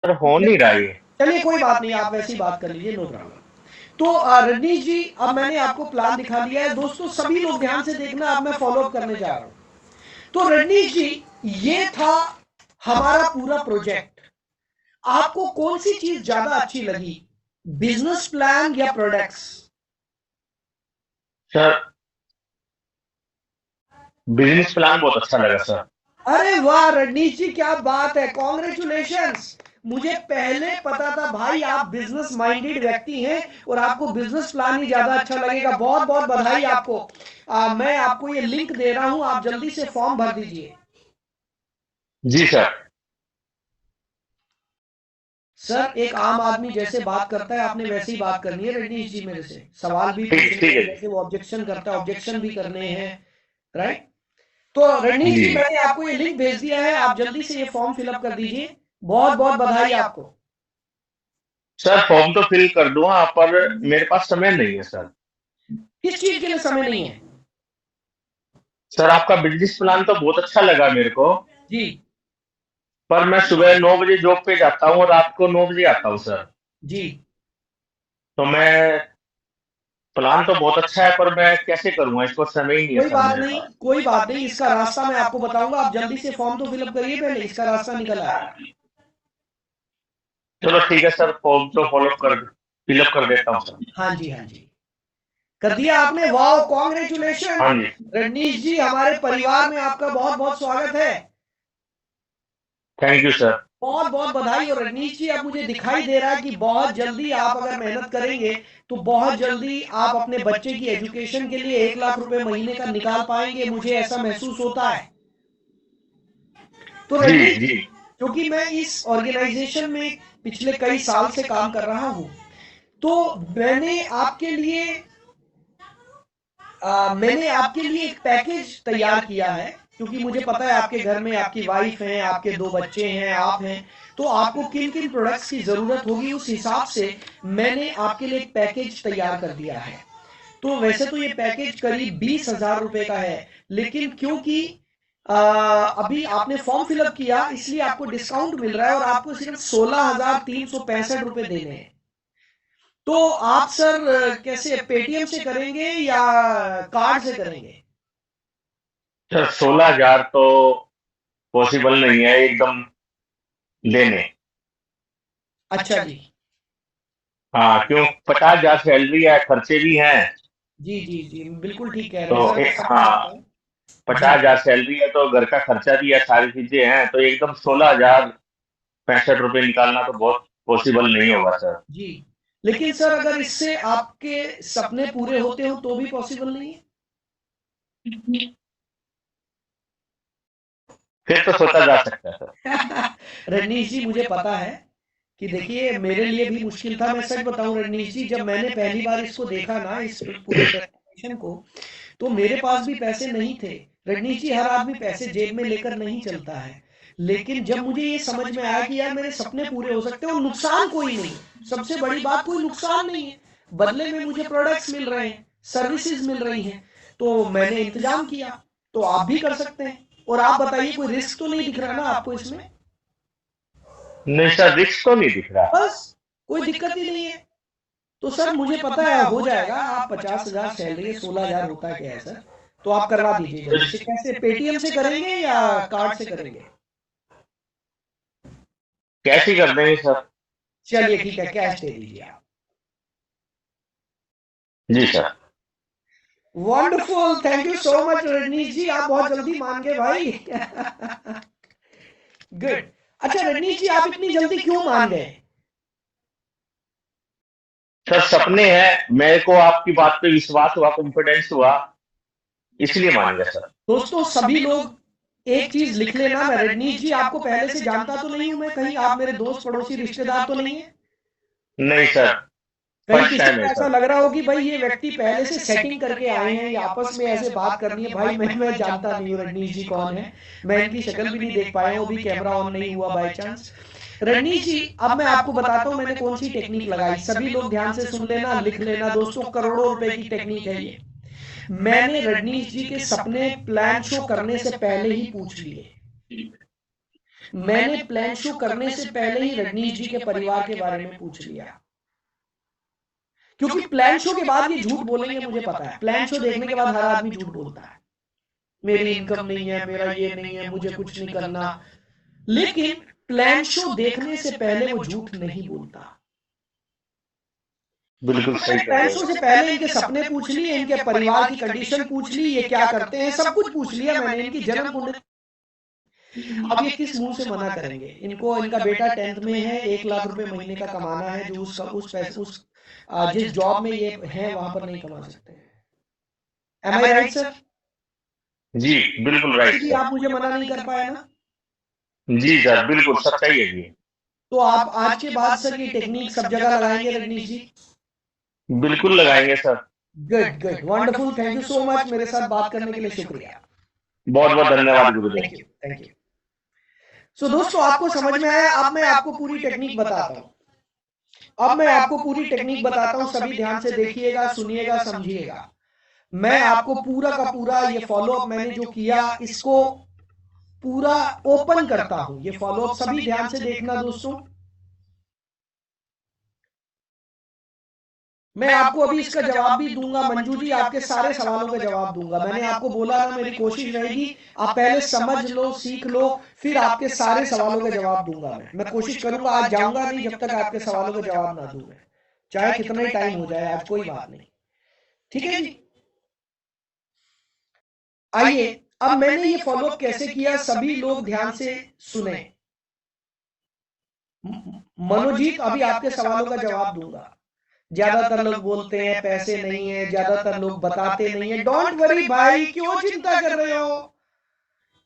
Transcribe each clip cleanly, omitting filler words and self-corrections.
Sir हो नहीं रहा ये। चलिए कोई बात नहीं, आप वैसी बात कर लीजिए, नो प्रॉब्लम। तो रजनीश जी, अब मैंने आपको प्लान दिखा दिया है। दोस्तों सभी लोग ध्यान से देखना, अब मैं फॉलो अप करने जा रहा हूं। तो रजनीश जी, ये था हमारा पूरा प्रोजेक्ट। आपको कौन सी चीज ज्यादा अच्छी लगी, बिजनेस प्लान या प्रोडक्ट्स? सर बिजनेस प्लान बहुत अच्छा लगा सर। अरे वाह रजनीश जी, क्या बात है, कॉन्ग्रेचुलेशंस। मुझे पहले पता था भाई आप बिजनेस माइंडेड व्यक्ति हैं और आपको बिजनेस प्लान ही ज्यादा अच्छा लगेगा। बहुत बहुत बधाई आपको। मैं आपको ये लिंक दे रहा हूं, आप जल्दी से फॉर्म भर दीजिए। जी सर। सर एक आम आदमी जैसे बात करता है आपने वैसे ही बात करनी है रजनीश जी, मेरे से सवाल भी पूछने ठीक है हैं, जी। जैसे वो ऑब्जेक्शन करता है ऑब्जेक्शन भी करने हैं, राइट? तो रजनीश जी, जी मैंने आपको ये लिंक भेज दिया है, आप जल्दी से ये फॉर्म फिलअप कर दीजिए। बहुत बहुत बधाई आपको। सर फॉर्म तो फिल कर दूंगा पर मेरे पास समय नहीं है सर। किस चीज के लिए समय नहीं है? सर आपका बिजनेस प्लान तो बहुत अच्छा लगा मेरे को, जी पर मैं सुबह 9 बजे जॉब पे जाता हूँ और रात को 9 बजे आता हूँ सर। जी। तो मैं प्लान तो बहुत अच्छा है पर मैं कैसे करूंगा इसको, समय ही नहीं है कोई सर बात मेरे नहीं, पास। कोई बात नहीं, इसका रास्ता मैं आपको बताऊंगा। आप जल्दी से फॉर्म तो फिलअप करिए, पहले इसका रास्ता निकल आएगा। चलो ठीक है सर, फॉर्म तो फिलअप कर देता हूँ सर। हाँ जी, हाँ जी, कर दिया आपने, वाह कॉन्ग्रेचुलेशन। हाँ जी। रजनीश जी, हमारे परिवार में आपका बहुत बहुत स्वागत है। Thank you sir. बहुत बहुत बधाई। और रजनीश जी, अब मुझे दिखाई दे रहा है कि बहुत जल्दी आप अगर मेहनत करेंगे तो बहुत जल्दी आप अपने बच्चे की एजुकेशन के लिए 1 लाख रुपए महीने का निकाल पाएंगे, मुझे ऐसा महसूस होता है। तो जी रजनीश, जी। क्योंकि मैं इस ऑर्गेनाइजेशन में पिछले कई साल से काम कर रहा हूं, तो मैंने आपके लिए एक पैकेज तैयार किया है। क्योंकि मुझे पता है आपके घर में आपकी वाइफ है, आपके 2 बच्चे हैं, आप हैं, तो आपको किन किन प्रोडक्ट्स की जरूरत होगी, उस हिसाब से मैंने आपके लिए एक पैकेज तैयार कर दिया है। तो वैसे तो ये पैकेज करीब 20,000 रुपए का है, लेकिन क्योंकि अभी आपने फॉर्म फिलअप किया, इसलिए आपको डिस्काउंट मिल रहा है और आपको सिर्फ 16,365 रुपए देने हैं। तो आप सर कैसे, पेटीएम से करेंगे या कार्ड से करेंगे? सर 16,000 तो पॉसिबल नहीं है एकदम देने। अच्छा जी। हाँ क्यों, 50,000 सैलरी है, खर्चे भी हैं। जी जी जी, बिल्कुल ठीक कह रहे तो हैं सर, मैं समझ सकता हाँ, हूँ। जी 50,000 सैलरी है तो घर का खर्चा भी है, सारी चीजें हैं, तो एकदम 16,065 रुपये निकालना तो बहुत पॉसिबल नहीं होगा सर। जी, लेकिन सर अगर इससे आपके सपने पूरे होते हो तो भी पॉसिबल नहीं है? फिर तो सोचा जा सकता है सर। रजनीश जी, मुझे पता है कि देखिए मेरे लिए भी मुश्किल था। मैं सच बताऊं रजनीश जी, जब मैंने पहली बार इसको देखा ना, इस पूरे प्रेजेंटेशन को, तो मेरे पास भी पैसे नहीं थे। रजनीश जी, हर आदमी पैसे जेब में लेकर नहीं चलता है। लेकिन जब मुझे ये समझ में आया कि यार मेरे सपने पूरे हो सकते हैं और नुकसान कोई नहीं है, सबसे बड़ी बात कोई नुकसान नहीं है, बदले में मुझे प्रोडक्ट्स मिल रहे हैं, सर्विसेज मिल रही हैं, तो मैंने इंतजाम किया। तो आप भी कर सकते हैं। और आप बताइए, कोई रिस्क तो नहीं दिख रहा ना आपको इसमें? नहीं सर, रिस्क तो नहीं दिख रहा। बस, कोई दिक्कत ही नहीं है। तो सर मुझे पता है हो जाएगा। आप 50,000 सैलरी है, 16,000 होता है क्या है सर? तो आप करवा दीजिए जल्दी से। कैसे, पेटीएम से करेंगे या कार्ड से करेंगे? कैसे कर देंगे सर। चलिए ठीक है, कैश दे दीजिए आप। जी sir. Wonderful, thank you so much Rajnish ji, आप बहुत जल्दी मान गए भाई। गुड। अच्छा रजनीश जी, आप इतनी जल्दी क्यों मान गए? सर सपने हैं, मेरे को आपकी बात पे विश्वास हुआ, कॉन्फिडेंस हुआ, इसलिए मान गया सर। दोस्तों सभी लोग एक चीज लिख लेना, मैं रजनीश जी आपको पहले से जानता तो नहीं हूं, मैं कहीं आप मेरे दोस्त पड़ोसी रिश्तेदार तो नहीं है? नहीं सर, कहीं फर्स्ट किसी टाइम को है ऐसा सर। लग रहा हो कि भाई ये व्यक्ति पहले से सेटिंग करके आए हैं, या आपस में ऐसे बात करनी है, भाई मैं जानता नहीं हूँ रजनीश जी कौन है, मैं इनकी शक्ल भी नहीं देख पाया हूँ, अभी कैमरा ऑन नहीं हुआ बाय चांस। रजनीश जी, अब मैं आपको बताता हूँ मैंने कौन सी टेक्निक लगाई। सभी लोग ध्यान से सुन लेना, लिख लेना दोस्तों, करोड़ों रुपए की टेक्निक है ये। मैंने रजनीश जी के सपने प्लान शो करने से पहले ही पूछ लिए। मैंने प्लान शो करने से पहले ही रजनीश जी के परिवार के बारे में पूछ लिया, क्योंकि प्लान शो के बाद ये झूठ बोलेंगे मुझे पता है। प्लान शो देखने के बाद हर आदमी झूठ बोलता है, मेरी इनकम नहीं है, मेरा ये नहीं है, मुझे कुछ नहीं करना। लेकिन प्लान शो देखने से पहले वो झूठ नहीं बोलता। बिल्कुल सही कह प्लान रहे शो हो। से पहले इनके सपने पूछ लिए, इनके परिवार की कंडीशन पूछ ली, ये क्या करते हैं, सब कुछ पूछ लिया मैंने, इनकी जन्म कुंडली। अब ये किस मुंह से मना करेंगे? इनको, इनका बेटा 10th में है, 1 लाख रुपए महीने का कमाना है, जो उस पैसे उस जिस जॉब में ये है वहां पर नहीं कमा सकते। एम आई राइट सर? जी बिल्कुल राइट जी, सर। आप मुझे मना नहीं कर पाए ना? जी सर, बिल्कुल सच्चाई है जी। तो आप आज के बाद सर ये टेक्निक सब जगह लगाएंगे रजनीश जी? बिल्कुल लगाएंगे sir. Good good, wonderful, thank you so much, मेरे साथ बात करने के लिए शुक्रिया। बहुत बहुत धन्यवाद गुरुदेव। Thank you, thank you. So दोस्तों, आपको समझ में आया? अब मैं आपको पूरी टेक्निक बताता हूँ। अब मैं आपको पूरी टेक्निक बताता हूँ, सभी ध्यान से देखिएगा, सुनिएगा, समझिएगा। मैं आपको पूरा का पूरा ये फॉलोअप मैंने जो किया, इसको पूरा ओपन करता हूं। ये फॉलोअप सभी ध्यान से देखना दोस्तों। मैं आपको अभी इसका जवाब भी दूंगा, मंजू जी, आपके सारे सवालों का जवाब दूंगा। मैंने आपको बोला ना, मेरी कोशिश रहेगी आप पहले समझ लो, सीख लो, फिर आपके सारे सवालों का जवाब दूंगा। मैं कोशिश करूंगा, आज जाऊंगा नहीं जब तक आपके सवालों का जवाब ना दूं मैं, चाहे कितना ही टाइम हो जाए, आज कोई बात नहीं। ठीक है जी? आइए, अब मैंने ये फॉलोअप कैसे किया, सभी लोग ध्यान से सुने। मनोजीत, अभी आपके सवालों का जवाब दूंगा। ज्यादातर लोग बोलते हैं पैसे नहीं है, ज्यादातर लोग बताते नहीं है। डोंट वरी भाई, क्यों चिंता कर रहे हो,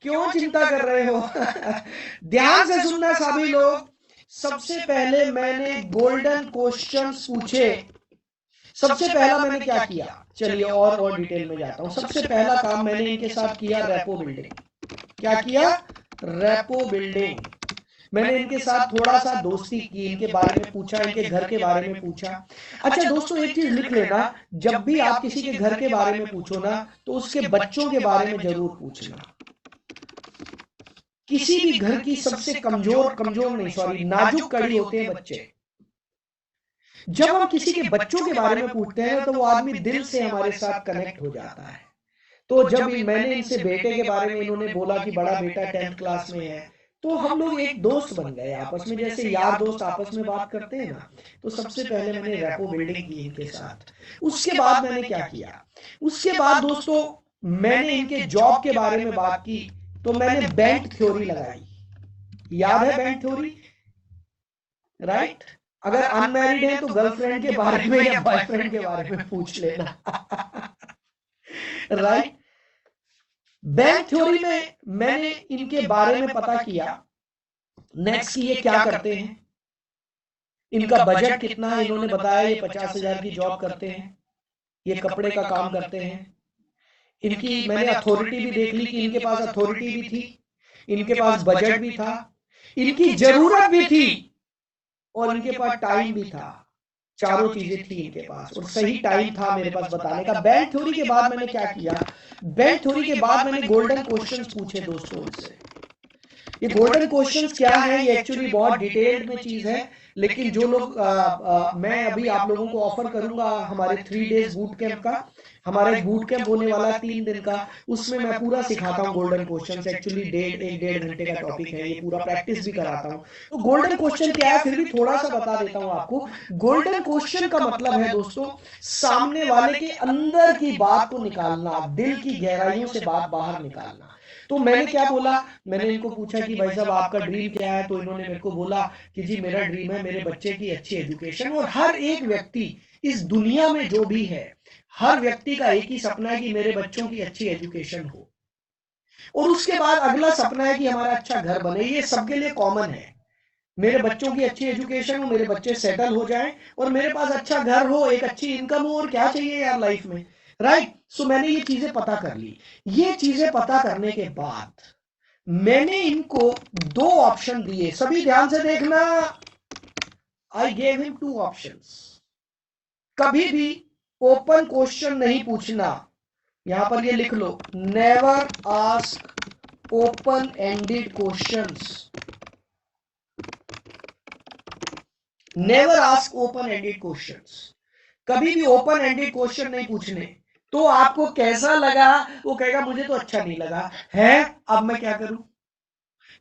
क्यों चिंता कर रहे हो? ध्यान से सुनना सभी लोग। सबसे पहले मैंने गोल्डन क्वेश्चंस पूछे। सबसे पहला मैंने क्या किया, चलिए और डिटेल में जाता हूं। सबसे पहला काम मैंने इनके साथ किया, रेपो बिल्डिंग। क्या किया? Rapport building. मैंने इनके साथ थोड़ा सा दोस्ती की, इनके बारे में पूछा, इनके घर के बारे में पूछा। अच्छा दोस्तों, एक चीज लिख लेना, जब भी आप किसी के घर के बारे में पूछो ना, तो उसके बच्चों के बारे में जरूर पूछना। किसी भी घर की सबसे कमजोर कमजोर नहीं, सॉरी, नाजुक कड़ी होते हैं बच्चे। जब हम किसी के बच्चों के बारे में पूछते हैं तो वो आदमी दिल से हमारे साथ कनेक्ट हो जाता है। तो जब मैंने इनसे बेटे के बारे में, इन्होंने बोला कि बड़ा बेटा 10th क्लास में है, तो हम लोग एक दोस्त बन गए आपस में, जैसे यार दोस्त आपस में बात करते हैं ना। तो सबसे पहले मैंने रेपो बिल्डिंग की इनके साथ। उसके बाद मैंने क्या किया, उसके बाद दोस्तों मैंने इनके जॉब के बारे में बात की। तो मैंने बैंक थ्योरी लगाई। याद है बैंक थ्योरी? राइट? अगर अनमैरिड है तो गर्लफ्रेंड के बारे में या बॉयफ्रेंड के बारे में पूछ लेना। राइट? बैंक थ्योरी में मैंने इनके बारे में पता किया। नेक्स्ट की, ये क्या करते हैं, इनका बजट कितना है, इन्होंने बताया ये 50,000 की जॉब करते हैं, ये कपड़े का काम करते हैं। इनकी मैंने अथॉरिटी भी देख ली कि इनके पास अथॉरिटी भी थी, इनके पास बजट भी था, इनकी जरूरत भी थी, और इनके पास टाइम भी था। चारों चीजें थी इनके पास, और सही टाइम था मेरे पास बताने का। बैंक थ्योरी के बाद मैंने क्या किया, बैंक थ्योरी के बाद मैंने गोल्डन क्वेश्चंस पूछे दोस्तों इनसे। ये गोल्डन क्वेश्चंस क्या है, ये एक्चुअली बहुत डिटेल्ड में चीज है, लेकिन जो लोग मैं अभी आप लोगों को ऑफर करूंगा हमारे 3 डेज बूट कैंप का। हमारा एक बूट कैंप होने वाला है 3 दिन का, उसमें मैं पूरा सिखाता हूँ गोल्डन क्वेश्चंस। एक्चुअली 1.5 घंटे का टॉपिक है, ये पूरा प्रैक्टिस भी कराता हूँ। तो गोल्डन क्वेश्चन क्या है, फिर भी थोड़ा सा बता देता हूँ आपको। गोल्डन क्वेश्चन का मतलब है दोस्तों, सामने वाले के अंदर की बात को निकालना, दिल की गहराइयों से बात बाहर निकालना। तो मैंने क्या बोला, मैंने इनको पूछा कि भाई साहब आपका ड्रीम क्या है, तो इन्होंने मेरे को बोला कि जी मेरा ड्रीम है मेरे बच्चे की अच्छी एजुकेशन। और हर एक व्यक्ति इस दुनिया में जो भी है, हर व्यक्ति का एक ही सपना है कि मेरे बच्चों की अच्छी एजुकेशन हो, और उसके बाद अगला सपना है कि हमारा अच्छा घर बने। ये सबके लिए कॉमन है, मेरे बच्चों की अच्छी एजुकेशन हो, मेरे बच्चे सेटल हो जाएं, और मेरे पास अच्छा घर हो, एक अच्छी इनकम हो, और क्या चाहिए यार लाइफ में, राइट? सो मैंने ये चीजें पता कर ली। ये चीजें पता करने के बाद मैंने इनको 2 ऑप्शन दिए, सभी ध्यान से देखना। I gave him 2 options. कभी भी ओपन क्वेश्चन नहीं पूछना, यहां पर ये लिख लो, never ask open ended questions. Never ask open ended questions, कभी भी ओपन एंडेड क्वेश्चन नहीं पूछने। तो आपको कैसा लगा, वो कहेगा मुझे तो अच्छा नहीं लगा है, अब मैं क्या करूं।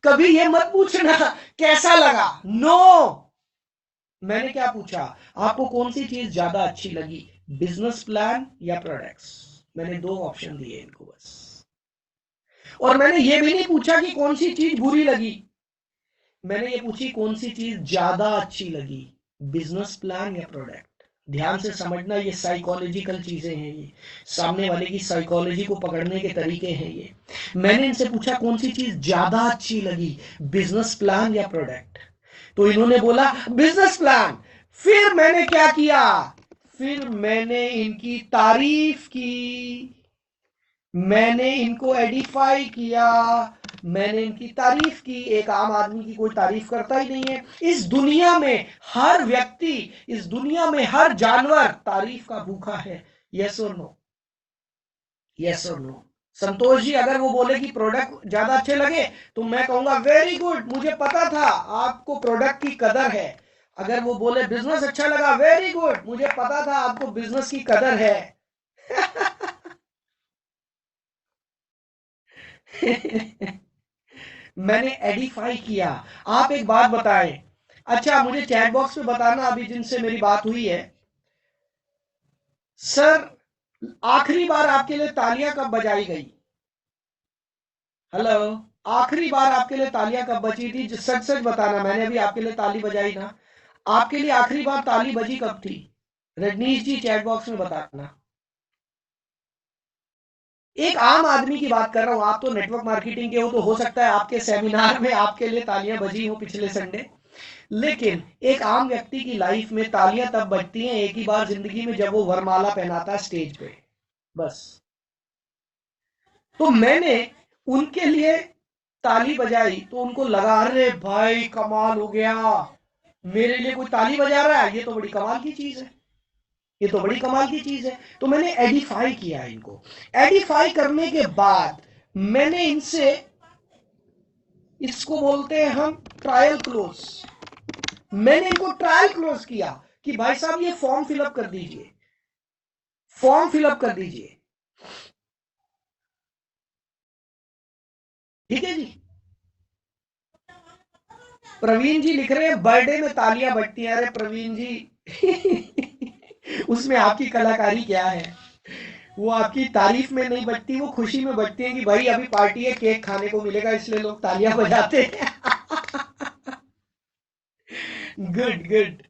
कभी ये मत पूछना कैसा लगा, नो। मैंने क्या पूछा, आपको कौन सी चीज ज्यादा अच्छी लगी, बिजनेस प्लान या प्रोडक्ट्स। मैंने दो ऑप्शन दिए इनको बस। और मैंने ये भी नहीं पूछा कि कौन सी चीज बुरी लगी, मैंने ये पूछी कौन सी चीज ज्यादा अच्छी लगी, बिजनेस प्लान या प्रोडक्ट। ध्यान से समझना, ये साइकोलॉजिकल चीजें हैं, ये सामने वाले की साइकोलॉजी को पकड़ने के तरीके हैं ये। मैंने इनसे पूछा कौन सी चीज ज्यादा अच्छी लगी, बिजनेस प्लान या प्रोडक्ट। तो इन्होंने बोला बिजनेस प्लान। फिर मैंने क्या किया, फिर मैंने इनकी तारीफ की, मैंने इनको एडिफाई किया, मैंने इनकी तारीफ की। एक आम आदमी की कोई तारीफ करता ही नहीं है इस दुनिया में, हर व्यक्ति, इस दुनिया में हर जानवर तारीफ का भूखा है। यस और नो, यस और नो। संतोष जी अगर वो बोले कि प्रोडक्ट ज्यादा अच्छे लगे, तो मैं कहूंगा वेरी गुड, मुझे पता था आपको प्रोडक्ट की कदर है। अगर वो बोले बिजनेस अच्छा लगा, वेरी गुड, मुझे पता था आपको बिजनेस की कदर है। मैंने एडिफाई किया। आप एक बात बताएं, अच्छा मुझे चैट बॉक्स में बताना अभी जिनसे मेरी बात हुई है, सर आखिरी बार आपके लिए तालियां कब बजाई गई। हेलो, आखिरी बार आपके लिए तालियां कब बजी थी, सच सच बताना, मैंने अभी आपके लिए ताली बजाई ना, आपके लिए आखिरी बार ताली बजी कब थी। रजनीश जी चैट बॉक्स में बताना। एक आम आदमी की बात कर रहा हूं, आप तो नेटवर्क मार्केटिंग के हो, तो हो सकता है आपके सेमिनार में आपके लिए तालियां बजी हो पिछले संडे। लेकिन एक आम व्यक्ति की लाइफ में तालियां तब बजती हैं एक ही बार जिंदगी में, जब वो वरमाला पहनाता है स्टेज पे, बस। तो मैंने उनके लिए ताली बजाई तो उनको लगा अरे भाई कमाल हो गया, मेरे लिए कोई ताली बजा रहा है, ये तो बड़ी कमाल की चीज है, ये तो बड़ी कमाल की चीज है। तो मैंने एडिफाई किया इनको। एडिफाई करने के बाद मैंने इनसे, इसको बोलते हैं हम ट्रायल क्लोज, मैंने इनको ट्रायल क्लोज किया कि भाई साहब ये फॉर्म फिलअप कर दीजिए, फॉर्म फिलअप कर दीजिए, ठीक है जी। प्रवीण जी लिख रहे हैं बर्थडे में तालियां बजती हैं, अरे प्रवीण जी उसमें आपकी कलाकारी क्या है, वो आपकी तारीफ में नहीं बजती, वो खुशी में बजती है कि भाई अभी पार्टी है, केक खाने को मिलेगा, इसलिए लोग तालियां बजाते हैं गुड गुड।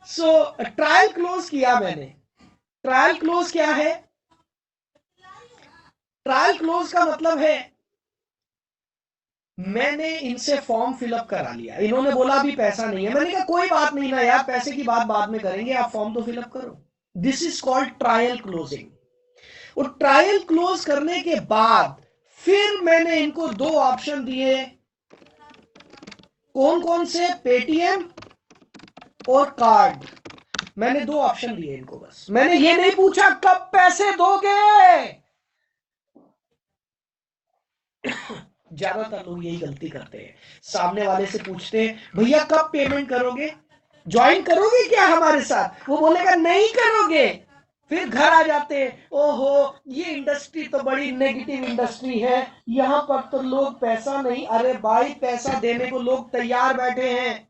सो ट्रायल क्लोज किया मैंने। ट्रायल क्लोज क्या है, ट्रायल क्लोज का मतलब है मैंने इनसे फॉर्म फिलअप करा लिया, इन्होंने बोला अभी पैसा नहीं है, मैंने कहा कोई बात नहीं ना यार, पैसे की बात बाद में करेंगे, आप फॉर्म तो फिलअप करो। This is called trial closing. और ट्रायल क्लोज करने के बाद फिर मैंने इनको दो ऑप्शन दिए, कौन कौन से, पेटीएम और कार्ड। मैंने दो ऑप्शन दिए इनको, बस मैंने ये नहीं पूछा कब पैसे दोगे। ज्यादातर लोग यही गलती करते हैं, सामने वाले से पूछते हैं भैया कब पेमेंट करोगे, ज्वाइन करोगे क्या हमारे साथ, वो बोलेगा नहीं करोगे, फिर घर आ जाते हैं, ओहो ये इंडस्ट्री तो बड़ी नेगेटिव इंडस्ट्री है, यहां पर तो लोग पैसा नहीं, अरे भाई पैसा देने को लोग तैयार बैठे हैं,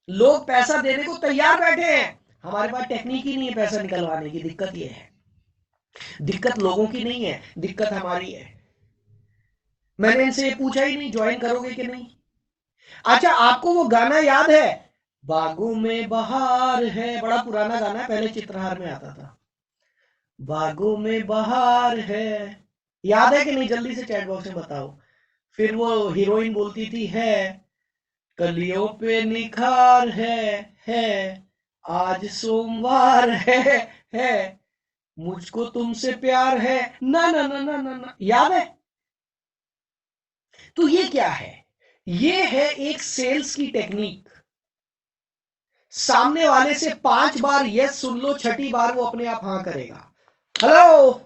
लोग पैसा देने को तैयार बैठे हैं, हमारे पास टेक्निक ही नहीं है पैसा निकलवाने की, दिक्कत ये है, दिक्कत लोगों की नहीं है, दिक्कत हमारी है। मैंने इनसे ये पूछा ही नहीं ज्वाइन करोगे कि नहीं। अच्छा आपको वो गाना याद है, बागों में बहार है, बड़ा पुराना गाना है, पहले चित्रहार में आता था, बागों में बहार है, याद है कि नहीं, जल्दी से चैट बॉक्स में बताओ। फिर वो हीरोइन बोलती थी है, कलियों पे निखार है, आज सोमवार है, मुझको तुमसे प्यार है, ना ना ना ना ना ना, याद है। तो ये क्या है, ये है एक सेल्स की टेक्निक। सामने वाले से 5 बार यस सुन लो, छठी बार वो अपने आप हाँ करेगा। हेलो,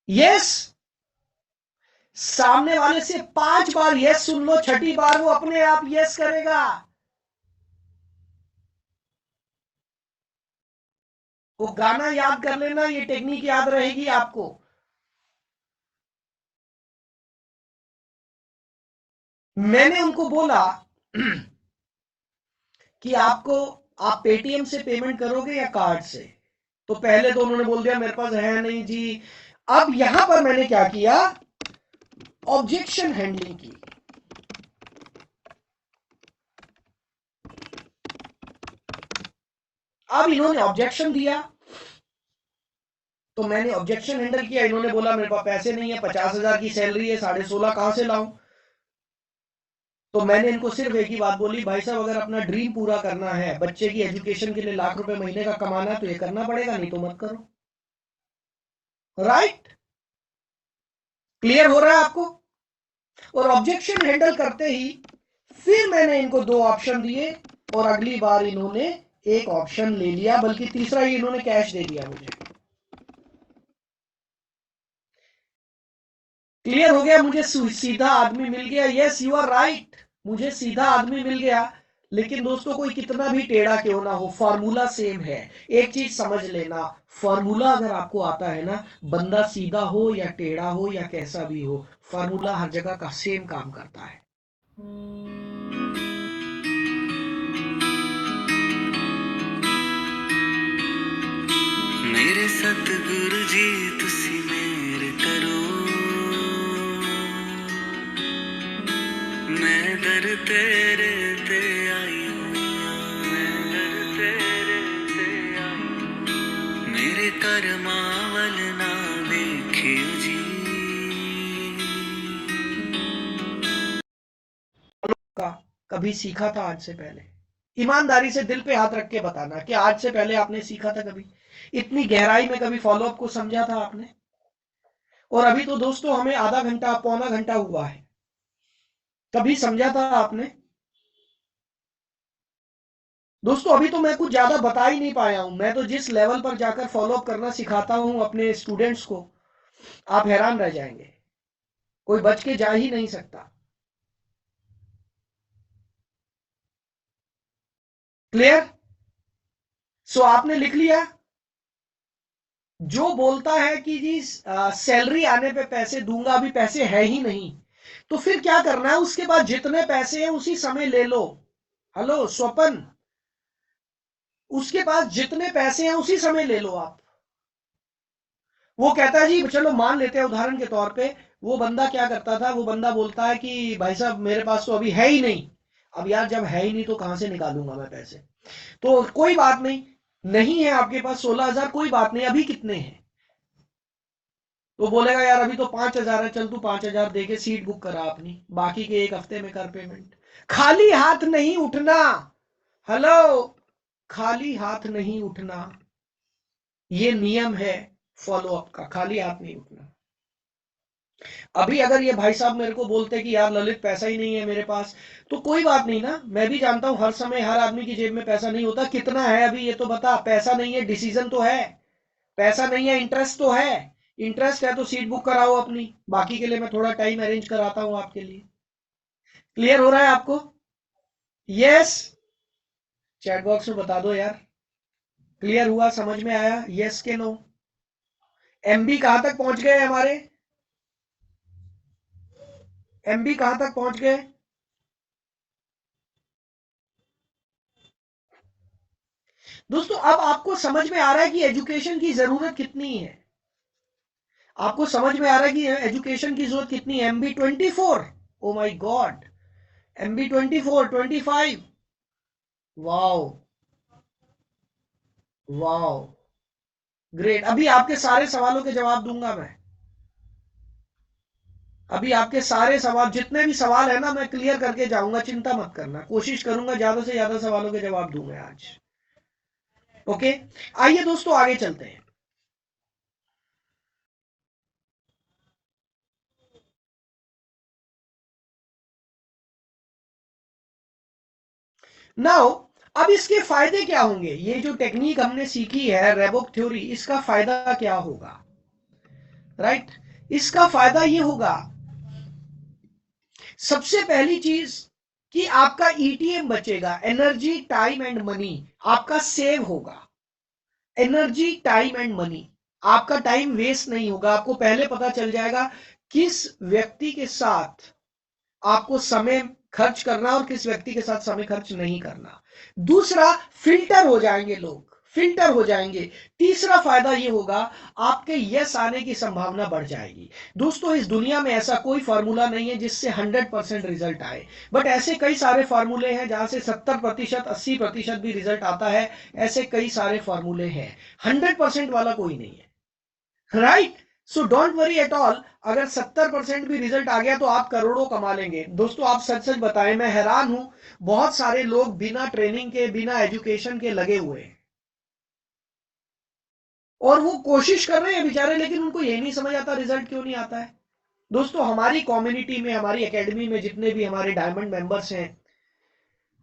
यस, सामने वाले से 5 बार यस सुन लो, छठी बार वो अपने आप यस करेगा। वो गाना याद कर लेना, ये टेक्निक याद रहेगी आपको। मैंने उनको बोला कि आप पेटीएम से पेमेंट करोगे या कार्ड से? तो पहले तो उन्होंने बोल दिया मेरे पास है नहीं जी। अब यहां पर मैंने क्या किया, ऑब्जेक्शन हैंडलिंग की। अब इन्होंने ऑब्जेक्शन दिया तो मैंने ऑब्जेक्शन हैंडल किया। इन्होंने बोला मेरे पास पैसे नहीं है, 50,000 की सैलरी है, 16.5 कहां से लाऊं? तो मैंने इनको सिर्फ एक ही बात बोली, भाई साहब अगर अपना ड्रीम पूरा करना है, बच्चे की एजुकेशन के लिए लाख रुपए महीने का कमाना है, तो ये करना पड़ेगा, नहीं तो मत करो। राइट? क्लियर हो रहा है आपको? और ऑब्जेक्शन हैंडल करते ही फिर मैंने इनको 2 ऑप्शन दिए और अगली बार इन्होंने एक ऑप्शन ले लिया, बल्कि तीसरा ही इन्होंने कैश दे दिया मुझे। क्लियर हो गया? मुझे सीधा आदमी मिल गया। यस यू आर राइट, मुझे सीधा आदमी मिल गया। लेकिन दोस्तों कोई कितना भी टेढ़ा क्यों ना हो, फार्मूला सेम है। एक चीज समझ लेना, फार्मूला अगर आपको आता है ना, बंदा सीधा हो या टेढ़ा हो या कैसा भी हो, फार्मूला हर जगह का सेम काम करता है। मेरे सतगुरु जी तुसी मेरे करो, मैं दर तेरे ते आई हुई हां, मैं दर तेरे ते आई, मेरे कर्मा वल ना वेखियो जी। कभी सीखा था आज से पहले? ईमानदारी से दिल पे हाथ रख के बताना कि आज से पहले आपने सीखा था कभी? इतनी गहराई में कभी फॉलोअप को समझा था आपने? और अभी तो दोस्तों हमें आधा घंटा पौना घंटा हुआ है, कभी समझा था आपने? दोस्तों अभी तो मैं कुछ ज्यादा बता ही नहीं पाया हूं। मैं तो जिस लेवल पर जाकर फॉलोअप करना सिखाता हूं अपने स्टूडेंट्स को, आप हैरान रह जाएंगे। कोई बच के जा ही नहीं सकता। क्लियर? सो आपने लिख लिया। जो बोलता है कि जी सैलरी आने पे पैसे दूंगा, अभी पैसे है ही नहीं, तो फिर क्या करना है? उसके बाद जितने पैसे हैं उसी समय ले लो। हेलो स्वपन, उसके पास जितने पैसे हैं उसी समय ले लो आप। वो कहता है जी चलो मान लेते हैं उदाहरण के तौर पे, वो बंदा क्या करता था, वो बंदा बोलता है कि भाई साहब मेरे पास तो अभी है ही नहीं। अब यार जब है ही नहीं तो कहां से निकालूंगा मैं पैसे? तो कोई बात नहीं, नहीं है आपके पास 16,000, कोई बात नहीं, अभी कितने हैं? तो बोलेगा यार अभी तो 5,000 है, चल तू 5,000 दे के सीट बुक करा अपनी, बाकी के 1 हफ्ते में कर पेमेंट। खाली हाथ नहीं उठना। हेलो, खाली हाथ नहीं उठना, ये नियम है फॉलोअप का, खाली हाथ नहीं उठना। अभी अगर ये भाई साहब मेरे को बोलते कि यार ललित पैसा ही नहीं है मेरे पास, तो कोई बात नहीं ना, मैं भी जानता हूं हर समय हर आदमी की जेब में पैसा नहीं होता। कितना है अभी ये तो बता? पैसा नहीं है डिसीजन तो है, पैसा नहीं है इंटरेस्ट तो है। इंटरेस्ट है तो सीट बुक कराओ अपनी, बाकी के लिए मैं थोड़ा टाइम अरेंज कराता हूं आपके लिए। क्लियर हो रहा है आपको? यस, चैट बॉक्स में बता दो यार, क्लियर हुआ, समझ में आया? यस के नो? एमबी कहां तक पहुंच गए हमारे? एमबी कहां तक पहुंच गए? दोस्तों अब आपको समझ में आ रहा है कि एजुकेशन की जरूरत कितनी है? आपको समझ में आ रहा है कि एजुकेशन की जरूरत कितनी है? MB 24, oh my God, MB 24, 25, wow wow, great. अभी आपके सारे सवालों के जवाब दूंगा मैं। अभी आपके सारे सवाल, जितने भी सवाल है ना, मैं क्लियर करके जाऊंगा, चिंता मत करना। कोशिश करूंगा ज्यादा से ज्यादा सवालों के जवाब दूंगा आज। ओके, आइए दोस्तों आगे चलते हैं। नाउ अब इसके फायदे क्या होंगे? ये जो टेक्निक हमने सीखी है रेबोक थ्योरी, इसका फायदा क्या होगा? राइट? इसका फायदा ये होगा सबसे पहली चीज कि आपका ईटीएम बचेगा, एनर्जी टाइम एंड मनी आपका सेव होगा। एनर्जी टाइम एंड मनी, आपका टाइम वेस्ट नहीं होगा। आपको पहले पता चल जाएगा किस व्यक्ति के साथ आपको समय खर्च करना और किस व्यक्ति के साथ समय खर्च नहीं करना। दूसरा, फिल्टर हो जाएंगे लोग, फिल्टर हो जाएंगे। तीसरा फायदा ये होगा, आपके यस आने की संभावना बढ़ जाएगी। दोस्तों, इस दुनिया में ऐसा कोई फार्मूला नहीं है जिससे 100% रिजल्ट आए, बट ऐसे कई सारे फार्मूले हैं जहां से 70%, 80% भी रिजल्ट आता है। ऐसे कई सारे फार्मूले हैं, 100% वाला कोई नहीं है, right? So don't worry at all. अगर 70% भी रिजल्ट आ गया तो आप करोड़ों कमा लेंगे। दोस्तों, आप सच सच बताएं, मैं हैरान हूं, बहुत सारे लोग बिना ट्रेनिंग के, बिना एजुकेशन के लगे हुए हैं और वो कोशिश कर रहे हैं बेचारे, लेकिन उनको ये नहीं समझ आता रिजल्ट क्यों नहीं आता है। दोस्तों, हमारी कम्युनिटी में, हमारी एकेडमी में जितने भी हमारे डायमंड मेंबर्स हैं,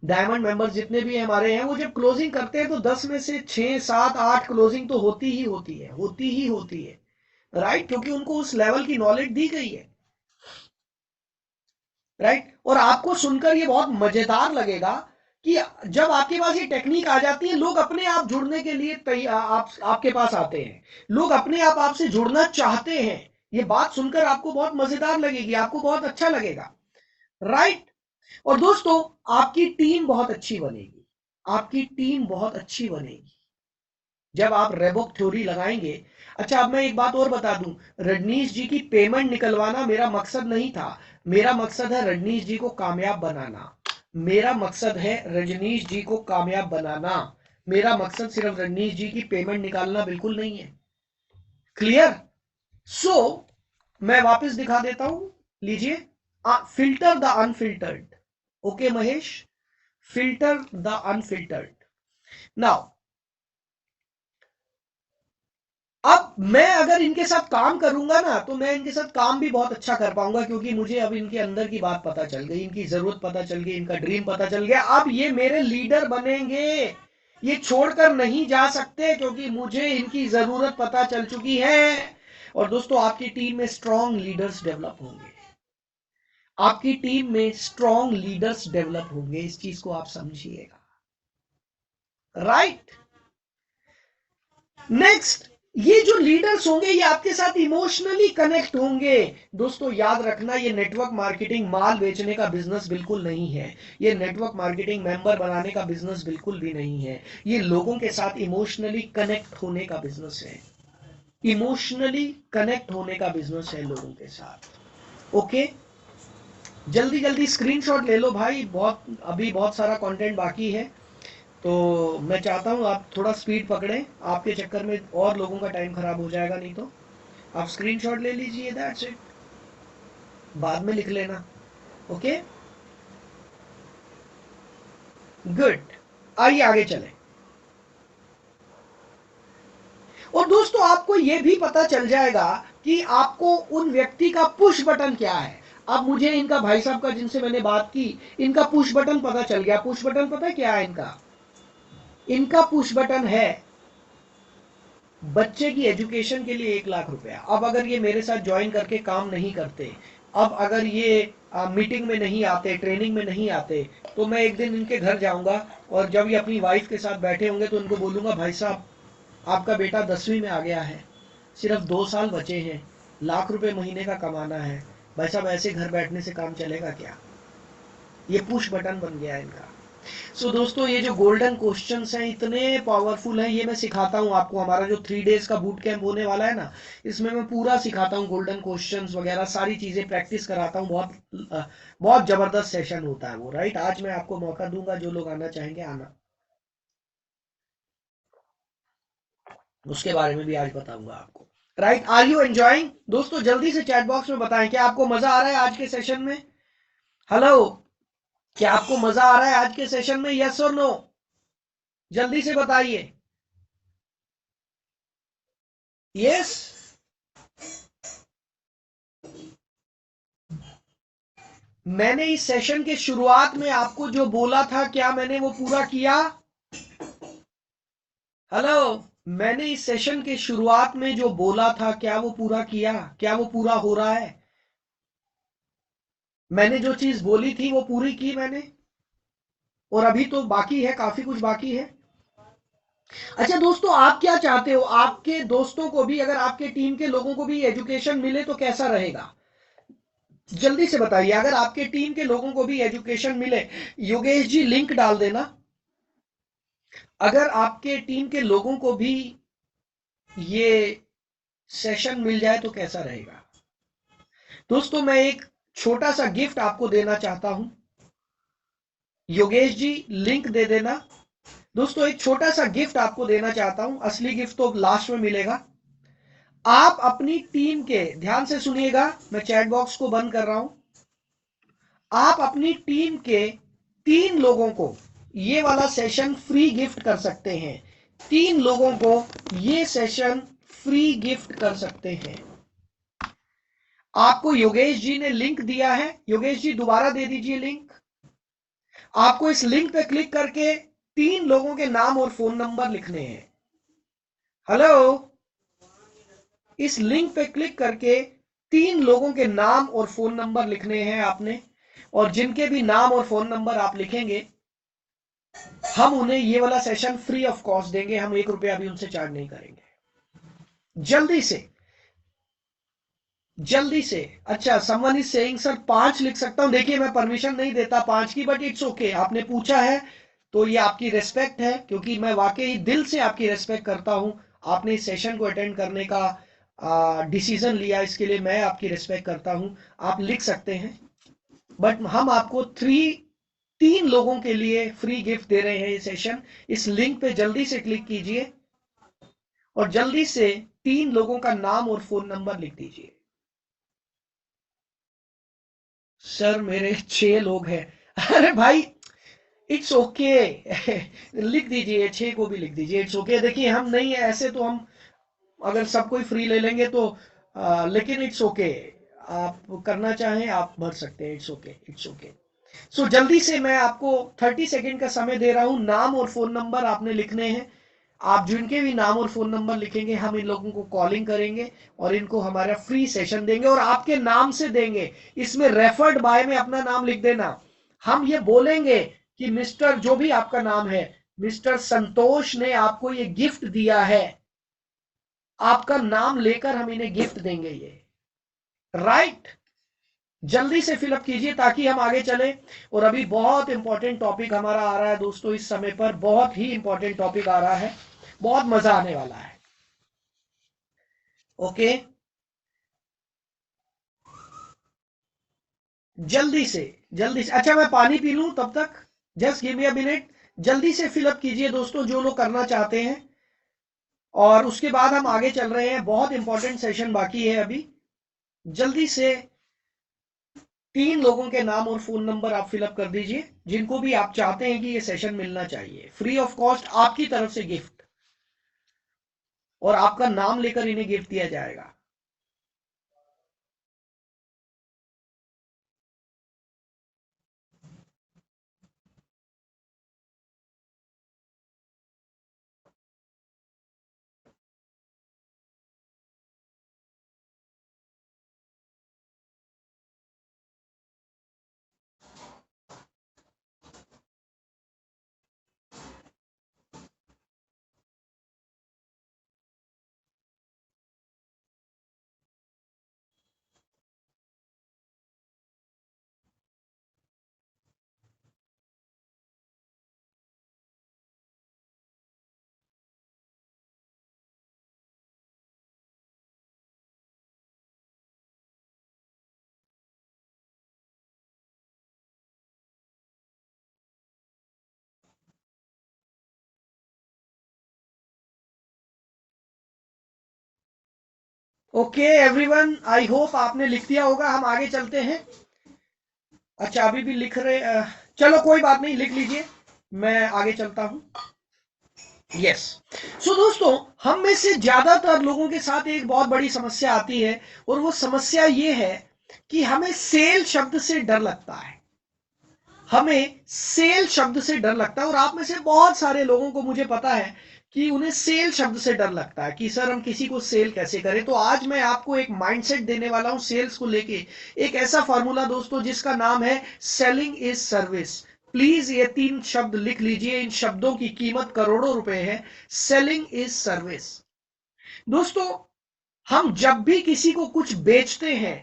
डायमंड मेंबर्स जितने भी हमारे हैं, वो जब क्लोजिंग करते हैं तो 10 में से 6, 7, 8 क्लोजिंग तो होती ही होती है, होती ही होती है, राइट? क्योंकि उनको उस लेवल की नॉलेज दी गई है, राइट? और आपको सुनकर ये बहुत मजेदार लगेगा कि जब आपके पास ये टेक्निक आ जाती है, लोग अपने आप जुड़ने के लिए आपके पास आते हैं, लोग अपने आप आपसे जुड़ना चाहते हैं। ये बात सुनकर आपको बहुत मजेदार लगेगी, आपको बहुत अच्छा लगेगा, राइट? और दोस्तों, आपकी टीम बहुत अच्छी बनेगी, आपकी टीम बहुत अच्छी बनेगी जब आप रेबोक थ्योरी लगाएंगे। अच्छा, अब मैं एक बात और बता दूं, रजनीश जी की पेमेंट निकलवाना मेरा मकसद नहीं था। मेरा मकसद है रजनीश जी को कामयाब बनाना। मेरा मकसद है रजनीश जी को कामयाब बनाना। मेरा मकसद सिर्फ रजनीश जी की पेमेंट निकालना बिल्कुल नहीं है। क्लियर? सो मैं वापस दिखा देता हूं, लीजिए, filter the unfiltered. Okay Mahesh, filter the unfiltered. Now, अब मैं अगर इनके साथ काम करूंगा ना, तो मैं इनके साथ काम भी बहुत अच्छा कर पाऊंगा, क्योंकि मुझे अब इनके अंदर की बात पता चल गई, इनकी जरूरत पता चल गई, इनका ड्रीम पता चल गया। अब ये मेरे लीडर बनेंगे, ये छोड़कर नहीं जा सकते, क्योंकि मुझे इनकी जरूरत पता चल चुकी है। और दोस्तों, आपकी टीम में स्ट्रॉन्ग लीडर्स डेवलप होंगे, आपकी टीम में स्ट्रॉन्ग लीडर्स डेवलप होंगे, इस चीज को आप समझिएगा, राइट? नेक्स्ट, ये जो लीडर्स होंगे ये आपके साथ इमोशनली कनेक्ट होंगे। दोस्तों, याद रखना, ये नेटवर्क मार्केटिंग माल बेचने का बिजनेस बिल्कुल नहीं है। ये नेटवर्क मार्केटिंग मेंबर बनाने का बिजनेस बिल्कुल भी नहीं है। ये लोगों के साथ इमोशनली कनेक्ट होने का बिजनेस है, इमोशनली कनेक्ट होने का बिजनेस है लोगों के साथ। ओके, जल्दी जल्दी स्क्रीनशॉट ले लो भाई, अभी बहुत सारा कंटेंट बाकी है, तो मैं चाहता हूं आप थोड़ा स्पीड पकड़ें, आपके चक्कर में और लोगों का टाइम खराब हो जाएगा। नहीं तो आप स्क्रीनशॉट ले लीजिए, दैट्स इट, बाद में लिख लेना। ओके, गुड, आइए आगे चलें। और दोस्तों, आपको यह भी पता चल जाएगा कि आपको उन व्यक्ति का पुश बटन क्या है। अब मुझे इनका, भाई साहब का जिनसे मैंने बात की, इनका पुश बटन पता चल गया। पुश बटन पता है क्या है इनका? इनका पुश बटन है बच्चे की एजुकेशन के लिए 1 लाख रुपया। अब अगर ये मेरे साथ ज्वाइन करके काम नहीं करते, अब अगर ये मीटिंग में नहीं आते, ट्रेनिंग में नहीं आते, तो मैं एक दिन इनके घर जाऊंगा और जब ये अपनी वाइफ के साथ बैठे होंगे तो इनको बोलूंगा, भाई साहब, आपका बेटा 10वीं में आ गया है, सिर्फ 2 साल बचे हैं, 1 लाख रुपए महीने का कमाना है। भाई साहब, ऐसे घर बैठने से काम चलेगा क्या? ये पुश बटन बन गया है इनका। सो दोस्तों, ये जो गोल्डन क्वेश्चंस हैं इतने पावरफुल हैं, ये मैं सिखाता हूं आपको। हमारा जो 3 डेज का बूट कैंप होने वाला है ना, इसमें मैं पूरा सिखाता हूं, गोल्डन क्वेश्चंस वगैरह सारी चीजें प्रैक्टिस कराता हूं। बहुत जबरदस्त सेशन होता है वो, राइट? आज मैं आपको मौका दूंगा, जो लोग आना चाहेंगे आना, उसके बारे में भी आज बताऊंगा आपको, राइट? Are you enjoying? दोस्तों, जल्दी से चैट बॉक्स में बताएं, क्या आपको मजा आ रहा है आज के सेशन में? हेलो, क्या आपको मजा आ रहा है आज के सेशन में? यस और नो, जल्दी से बताइए। यस, मैंने इस सेशन के शुरुआत में आपको जो बोला था, क्या मैंने वो पूरा किया? हेलो, मैंने इस सेशन के शुरुआत में जो बोला था, क्या वो पूरा किया? क्या वो पूरा हो रहा है? मैंने जो चीज बोली थी वो पूरी की मैंने, और अभी तो बाकी है, काफी कुछ बाकी है। अच्छा दोस्तों, आप क्या चाहते हो, आपके दोस्तों को भी, अगर आपके टीम के लोगों को भी एजुकेशन मिले तो कैसा रहेगा? जल्दी से बताइए, अगर आपके टीम के लोगों को भी एजुकेशन मिले, योगेश जी लिंक डाल देना। अगर आपके टीम के लोगों को भी ये सेशन मिल जाए तो कैसा रहेगा? दोस्तों मैं एक छोटा सा गिफ्ट आपको देना चाहता हूं, योगेश जी लिंक दे देना। दोस्तों एक छोटा सा गिफ्ट आपको देना चाहता हूं, असली गिफ्ट तो लास्ट में मिलेगा। आप अपनी टीम के, ध्यान से सुनिएगा, मैं चैट बॉक्स को बंद कर रहा हूं। आप अपनी टीम के 3 लोगों को ये वाला सेशन फ्री गिफ्ट कर सकते हैं। 3 लोगों को ये सेशन फ्री गिफ्ट कर सकते हैं। आपको योगेश जी ने लिंक दिया है, योगेश जी दोबारा दे दीजिए लिंक। आपको इस लिंक पे क्लिक करके 3 लोगों के नाम और फोन नंबर लिखने हैं। हेलो, इस लिंक पे क्लिक करके 3 लोगों के नाम और फोन नंबर लिखने हैं आपने, और जिनके भी नाम और फोन नंबर आप लिखेंगे हम उन्हें ये वाला सेशन फ्री ऑफ कॉस्ट देंगे। हम 1 रुपया भी उनसे चार्ज नहीं करेंगे। जल्दी से, जल्दी से। अच्छा, समवन इज सेइंग सर 5 लिख सकता हूं। देखिए मैं परमिशन नहीं देता 5 की, बट इट्स ओके, आपने पूछा है तो ये आपकी रिस्पेक्ट है, क्योंकि मैं वाकई दिल से आपकी रिस्पेक्ट करता हूं। आपने इस सेशन को अटेंड करने का डिसीजन लिया, इसके लिए मैं आपकी रिस्पेक्ट करता हूं। आप लिख सकते हैं, बट हम आपको 3 लोगों के लिए फ्री गिफ्ट दे रहे हैं ये सेशन। इस लिंक पे जल्दी से क्लिक कीजिए और जल्दी से 3 लोगों का नाम और फोन नंबर लिख दीजिए। सर मेरे 6 लोग हैं। अरे भाई इट्स ओके, लिख दीजिए, 6 को भी लिख दीजिए, इट्स ओके। देखिए हम नहीं है ऐसे, तो हम अगर सब कोई फ्री ले लेंगे तो लेकिन इट्स ओके, आप करना चाहें आप भर सकते हैं, इट्स ओके, इट्स ओके। सो जल्दी से मैं आपको 30 सेकेंड का समय दे रहा हूं। नाम और फोन नंबर आपने लिखने हैं। आप जिनके भी नाम और फोन नंबर लिखेंगे हम इन लोगों को कॉलिंग करेंगे और इनको हमारा फ्री सेशन देंगे, और आपके नाम से देंगे। इसमें रेफर्ड बाय में अपना नाम लिख देना। हम ये बोलेंगे कि मिस्टर, जो भी आपका नाम है, मिस्टर संतोष ने आपको ये गिफ्ट दिया है, आपका नाम लेकर हम इन्हें गिफ्ट देंगे ये, राइट। जल्दी से फिलअप कीजिए ताकि हम आगे चले। और अभी बहुत इंपॉर्टेंट टॉपिक हमारा आ रहा है दोस्तों, इस समय पर बहुत ही इंपॉर्टेंट टॉपिक आ रहा है, बहुत मजा आने वाला है। ओके, जल्दी से, जल्दी से। अच्छा मैं पानी पी लूं तब तक, just give me a minute. जल्दी से फिलअप कीजिए दोस्तों जो लोग करना चाहते हैं, और उसके बाद हम आगे चल रहे हैं। बहुत इंपॉर्टेंट सेशन बाकी है अभी। जल्दी से 3 लोगों के नाम और फोन नंबर आप फिलअप कर दीजिए, जिनको भी आप चाहते हैं कि ये सेशन मिलना चाहिए, फ्री ऑफ कॉस्ट आपकी तरफ से गिफ्ट, और आपका नाम लेकर इन्हें गिफ्ट दिया जाएगा। ओके एवरीवन, आई होप आपने लिख दिया होगा। हम आगे चलते हैं। अच्छा अभी भी लिख रहे, चलो कोई बात नहीं, लिख लीजिए, मैं आगे चलता हूं। यस, सो दोस्तों हम में से ज्यादातर लोगों के साथ एक बहुत बड़ी समस्या आती है, और वो समस्या ये है कि हमें सेल शब्द से डर लगता है। हमें सेल शब्द से डर लगता है, और आप में से बहुत सारे लोगों को मुझे पता है कि उन्हें सेल शब्द से डर लगता है कि सर हम किसी को सेल कैसे करें। तो आज मैं आपको एक माइंडसेट देने वाला हूं सेल्स को लेके, एक ऐसा फॉर्मूला दोस्तों जिसका नाम है सेलिंग इज सर्विस। प्लीज ये 3 शब्द लिख लीजिए, इन शब्दों की कीमत करोड़ों रुपए है। Selling is service. दोस्तों, हम जब भी किसी को कुछ बेचते हैं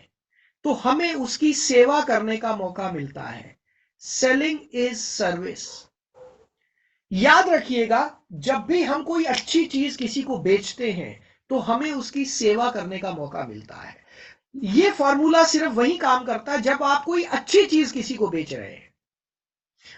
तो हमें उसकी सेवा करने का मौका मिलता है। Selling is service. याद रखिएगा, जब भी हम कोई अच्छी चीज किसी को बेचते हैं तो हमें उसकी सेवा करने का मौका मिलता है। यह फॉर्मूला सिर्फ वही काम करता है जब आप कोई अच्छी चीज किसी को बेच रहे हैं।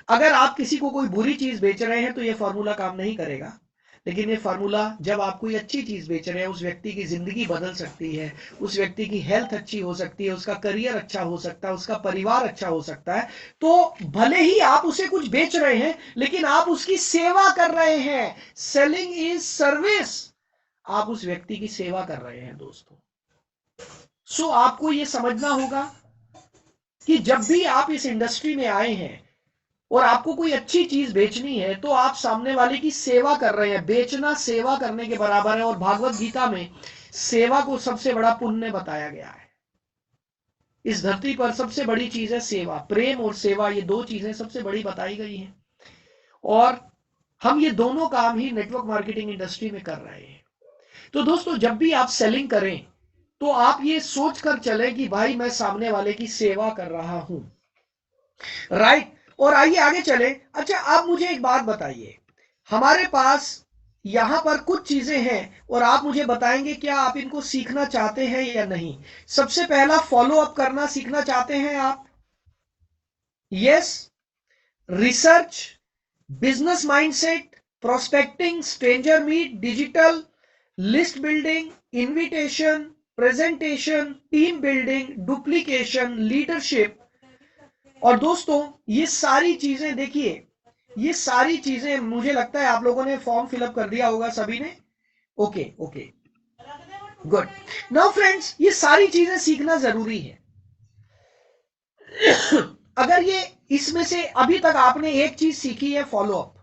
अगर आप किसी को कोई बुरी चीज बेच रहे हैं तो यह फॉर्मूला काम नहीं करेगा। लेकिन ये फार्मूला जब आप कोई अच्छी चीज बेच रहे हैं, उस व्यक्ति की जिंदगी बदल सकती है, उस व्यक्ति की हेल्थ अच्छी हो सकती है, उसका करियर अच्छा हो सकता है, उसका परिवार अच्छा हो सकता है। तो भले ही आप उसे कुछ बेच रहे हैं लेकिन आप उसकी सेवा कर रहे हैं। Selling is service. आप उस व्यक्ति की सेवा कर रहे हैं दोस्तों। सो आपको यह समझना होगा कि जब भी आप इस इंडस्ट्री में आए हैं और आपको कोई अच्छी चीज बेचनी है तो आप सामने वाले की सेवा कर रहे हैं। बेचना सेवा करने के बराबर है। और भागवत गीता में सेवा को सबसे बड़ा पुण्य बताया गया है। इस धरती पर सबसे बड़ी चीज है सेवा। प्रेम और सेवा, ये 2 चीजें सबसे बड़ी बताई गई हैं। और हम ये दोनों काम ही नेटवर्क मार्केटिंग इंडस्ट्री में कर रहे हैं। तो दोस्तों, जब भी आप सेलिंग करें तो आप ये सोचकर चलें कि भाई मैं सामने वाले की सेवा कर रहा हूं। राइट। और आइए आगे चले। अच्छा, आप मुझे एक बात बताइए, हमारे पास यहां पर कुछ चीजें हैं और आप मुझे बताएंगे क्या आप इनको सीखना चाहते हैं या नहीं। सबसे पहला, फॉलो अप करना सीखना चाहते हैं आप? Yes. Research, business mindset, prospecting, stranger meet, digital, list building, invitation, presentation, team building, duplication, leadership. और दोस्तों, ये सारी चीजें देखिए, ये सारी चीजें मुझे लगता है आप लोगों ने फॉर्म फिलअप कर दिया होगा सभी ने। Okay, good. नाउ फ्रेंड्स, ये सारी चीजें सीखना जरूरी है। अगर ये इसमें से अभी तक आपने एक चीज सीखी है, फॉलो अप,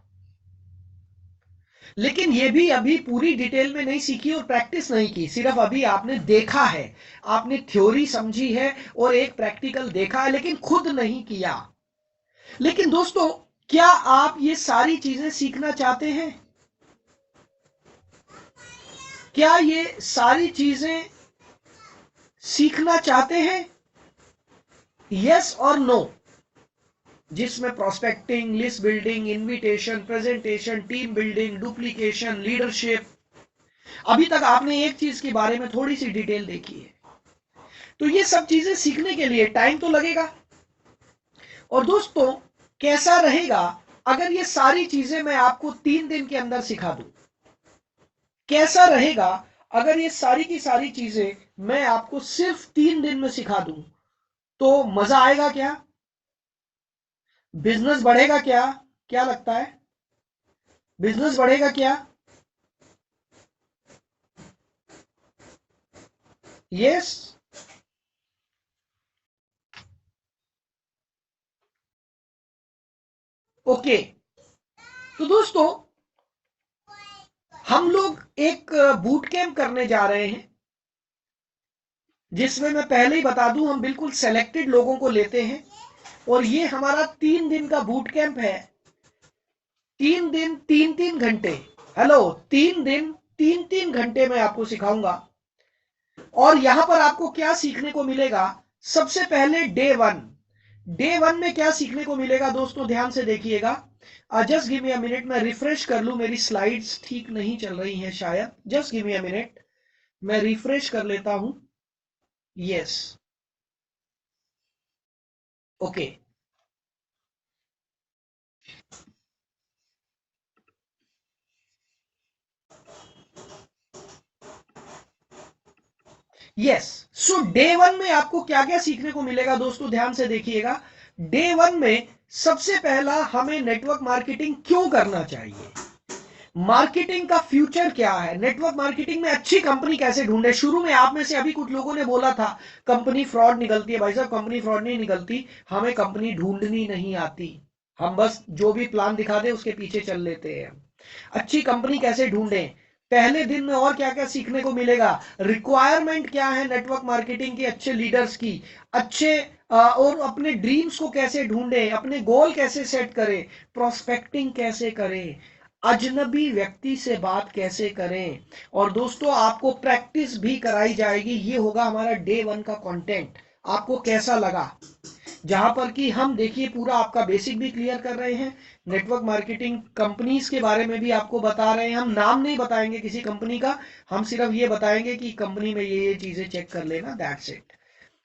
लेकिन ये भी अभी पूरी डिटेल में नहीं सीखी और प्रैक्टिस नहीं की, सिर्फ अभी आपने देखा है, आपने थ्योरी समझी है और एक प्रैक्टिकल देखा है लेकिन खुद नहीं किया। लेकिन दोस्तों, क्या आप ये सारी चीजें सीखना चाहते हैं? क्या ये सारी चीजें सीखना चाहते हैं? यस और नो। जिसमें prospecting, list building, invitation, presentation, team building, duplication, leadership. अभी तक आपने एक चीज के बारे में थोड़ी सी डिटेल देखी है। तो ये सब चीजें सीखने के लिए टाइम तो लगेगा। और दोस्तों, कैसा रहेगा अगर ये सारी चीजें मैं आपको 3 दिन के अंदर सिखा दूं? कैसा रहेगा अगर ये सारी की सारी चीजें मैं आपको सिर्फ 3 दिन में सिखा दूं? तो मजा आएगा क्या? बिजनेस बढ़ेगा क्या? क्या लगता है? बिजनेस बढ़ेगा क्या? यस। ओके। तो दोस्तों, हम लोग एक बूट कैंप करने जा रहे हैं जिसमें मैं पहले ही बता दूं, हम बिल्कुल सेलेक्टेड लोगों को लेते हैं और ये हमारा 3 दिन का बूट कैंप है। 3 दिन 3-3 घंटे। हेलो, 3 दिन 3-3 घंटे में आपको सिखाऊंगा। और यहां पर आपको क्या सीखने को मिलेगा? सबसे पहले डे 1 में क्या सीखने को मिलेगा दोस्तों, ध्यान से देखिएगा। Just give me a minute, मैं रिफ्रेश कर लूं, मेरी स्लाइड्स ठीक नहीं चल रही हैं शायद। Just give me a minute, मैं रिफ्रेश कर लेता हूं। Yes, okay. यस। सो डे 1 में आपको क्या क्या सीखने को मिलेगा दोस्तों, ध्यान से देखिएगा। डे 1 में सबसे पहला, हमें नेटवर्क मार्केटिंग क्यों करना चाहिए, मार्केटिंग का फ्यूचर क्या है, नेटवर्क मार्केटिंग में अच्छी कंपनी कैसे ढूंढे। शुरू में आप में से अभी कुछ लोगों ने बोला था कंपनी फ्रॉड निकलती है। भाई साहब, कंपनी फ्रॉड नहीं निकलती, हमें कंपनी ढूंढनी नहीं आती, हम बस जो भी प्लान दिखा दे उसके पीछे चल लेते हैं। अच्छी कंपनी कैसे ढूंढें, पहले दिन में और क्या क्या सीखने को मिलेगा, रिक्वायरमेंट क्या है नेटवर्क मार्केटिंग के अच्छे लीडर्स की, अच्छे और अपने ड्रीम्स को कैसे ढूंढें, अपने गोल कैसे सेट करें, प्रोस्पेक्टिंग कैसे करें, अजनबी व्यक्ति से बात कैसे करें, और दोस्तों आपको प्रैक्टिस भी कराई जाएगी। ये होगा हमारा डे 1 का कंटेंट। आपको कैसा लगा, जहां पर कि हम देखिए पूरा आपका बेसिक भी क्लियर कर रहे हैं, नेटवर्क मार्केटिंग कंपनीज के बारे में भी आपको बता रहे हैं। हम नाम नहीं बताएंगे किसी कंपनी का, हम सिर्फ ये बताएंगे कि कंपनी में ये चीजें चेक कर लेना, दैट्स इट,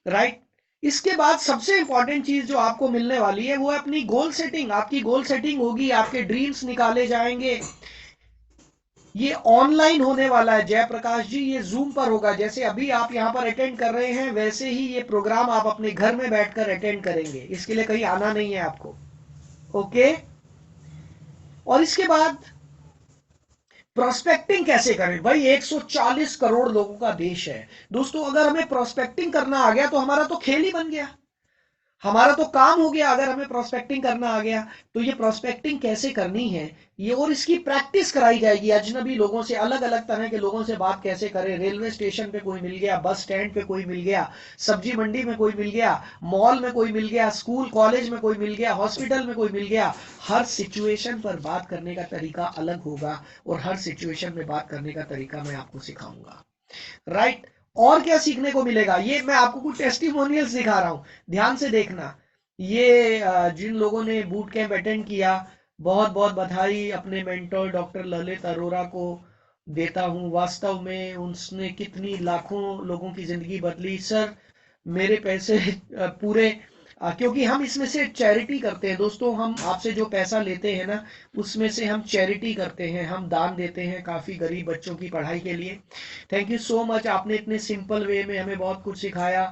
राइट। इसके बाद सबसे इंपॉर्टेंट चीज जो आपको मिलने वाली है वो है अपनी गोल सेटिंग। आपकी गोल सेटिंग होगी, आपके ड्रीम्स निकाले जाएंगे। ये ऑनलाइन होने वाला है जयप्रकाश जी, ये जूम पर होगा। जैसे अभी आप यहां पर अटेंड कर रहे हैं वैसे ही ये प्रोग्राम आप अपने घर में बैठकर अटेंड करेंगे, इसके लिए कहीं आना नहीं है आपको, ओके। और इसके बाद प्रोस्पेक्टिंग कैसे करें भाई, 140 करोड़ लोगों का देश है दोस्तों। अगर हमें प्रोस्पेक्टिंग करना आ गया तो हमारा तो खेल ही बन गया, हमारा तो काम हो गया। अगर हमें प्रोस्पेक्टिंग करना आ गया तो ये प्रोस्पेक्टिंग कैसे करनी है ये, और इसकी प्रैक्टिस कराई जाएगी। अजनबी लोगों से, अलग अलग तरह के लोगों से बात कैसे करें, रेलवे स्टेशन पे कोई मिल गया, बस स्टैंड पे कोई मिल गया, सब्जी मंडी में कोई मिल गया, मॉल में कोई मिल गया, स्कूल कॉलेज में कोई मिल गया, हॉस्पिटल में कोई मिल गया। हर सिचुएशन पर बात करने का तरीका अलग होगा और हर सिचुएशन में बात करने का तरीका मैं आपको सिखाऊंगा, राइट। और क्या सीखने को मिलेगा, ये मैं आपको कुछ टेस्टिमोनियल्स दिखा रहा हूं, ध्यान से देखना। ये जिन लोगों ने बूट कैंप अटेंड किया, बहुत बहुत बधाई अपने मेंटर डॉक्टर ललित अरोरा को देता हूं। वास्तव में उसने कितनी लाखों लोगों की जिंदगी बदली। सर मेरे पैसे पूरे क्योंकि हम इसमें से चैरिटी करते हैं दोस्तों, हम आपसे जो पैसा लेते हैं ना उसमें से हम चैरिटी करते हैं, हम दान देते हैं काफी गरीब बच्चों की पढ़ाई के लिए। थैंक यू सो मच, आपने इतने सिंपल वे में हमें बहुत कुछ सिखाया।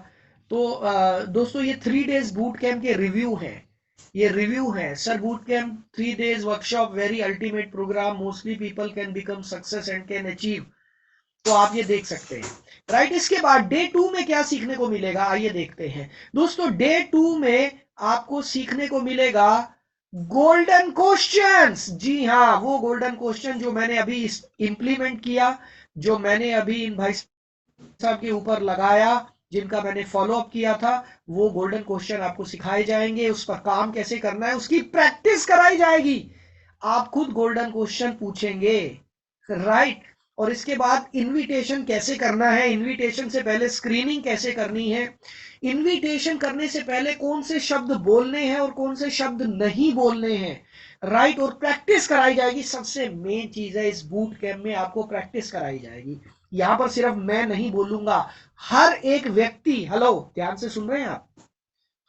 तो दोस्तों ये 3 डेज बूट कैंप के रिव्यू हैं, ये रिव्यू है। Sir boot camp 3 days workshop very ultimate programme, mostly people can become success and can achieve, तो आप ये देख सकते हैं, राइट। इसके बाद डे 2 में क्या सीखने को मिलेगा आइए देखते हैं दोस्तों। डे 2 में आपको सीखने को मिलेगा गोल्डन क्वेश्चंस। जी हाँ, वो गोल्डन क्वेश्चन जो मैंने अभी इंप्लीमेंट किया, जो मैंने अभी इन भाई साहब के ऊपर लगाया, जिनका मैंने फॉलो अप किया था, वो गोल्डन क्वेश्चन आपको सिखाए जाएंगे। उस पर काम कैसे करना है उसकी प्रैक्टिस कराई जाएगी। आप खुद गोल्डन क्वेश्चन पूछेंगे, राइट। और इसके बाद इनविटेशन कैसे करना है, इनविटेशन से पहले स्क्रीनिंग कैसे करनी है, इनविटेशन करने से पहले कौन से शब्द बोलने हैं और कौन से शब्द नहीं बोलने हैं, राइट। और प्रैक्टिस कराई जाएगी। सबसे मेन चीज है इस बूट कैंप में, आपको प्रैक्टिस कराई जाएगी। यहां पर सिर्फ मैं नहीं बोलूंगा, हर एक व्यक्ति, हेलो ध्यान से सुन रहे हैं आप,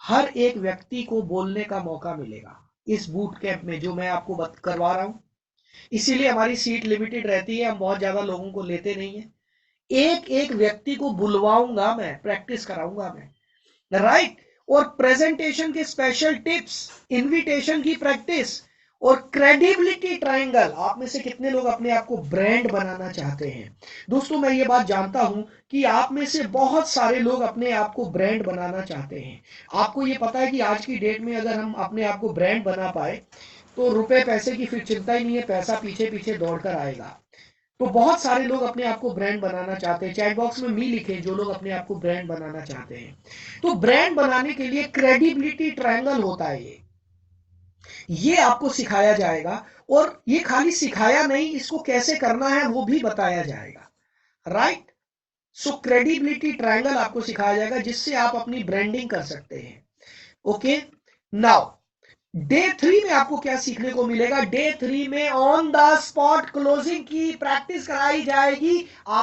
हर एक व्यक्ति को बोलने का मौका मिलेगा इस बूट कैंप में जो मैं आपको करवा रहा हूं। इसीलिए हमारी सीट लिमिटेड रहती है, हम बहुत ज्यादा लोगों को लेते नहीं है। एक एक व्यक्ति को बुलवाऊंगा मैं, प्रैक्टिस कराऊंगा मैं, राइट। और प्रेजेंटेशन के स्पेशल टिप्स, इनविटेशन की प्रैक्टिस और क्रेडिबिलिटी ट्रायंगल। आप में से कितने लोग अपने आप को ब्रांड बनाना चाहते हैं दोस्तों? मैं ये बात जानता हूं कि आप में से बहुत सारे लोग अपने आप को ब्रांड बनाना चाहते हैं। आपको ये पता है कि आज की डेट में अगर हम अपने आप को ब्रांड बना पाए तो रुपए पैसे की फिर चिंता ही नहीं है, पैसा पीछे पीछे दौड़कर आएगा। तो बहुत सारे लोग अपने आप को ब्रांड बनाना चाहते हैं। चैट बॉक्स में मी लिखे जो लोग अपने आप को ब्रांड बनाना चाहते हैं। तो ब्रांड बनाने के लिए क्रेडिबिलिटी ट्रायंगल होता है, ये आपको सिखाया जाएगा। और ये खाली सिखाया नहीं, इसको कैसे करना है वो भी बताया जाएगा, राइट। सो क्रेडिबिलिटी ट्रायंगल आपको सिखाया जाएगा जिससे आप अपनी ब्रांडिंग कर सकते हैं, ओके। नाउ डे 3 में आपको क्या सीखने को मिलेगा? डे 3 में ऑन द स्पॉट क्लोजिंग की प्रैक्टिस कराई जाएगी। आप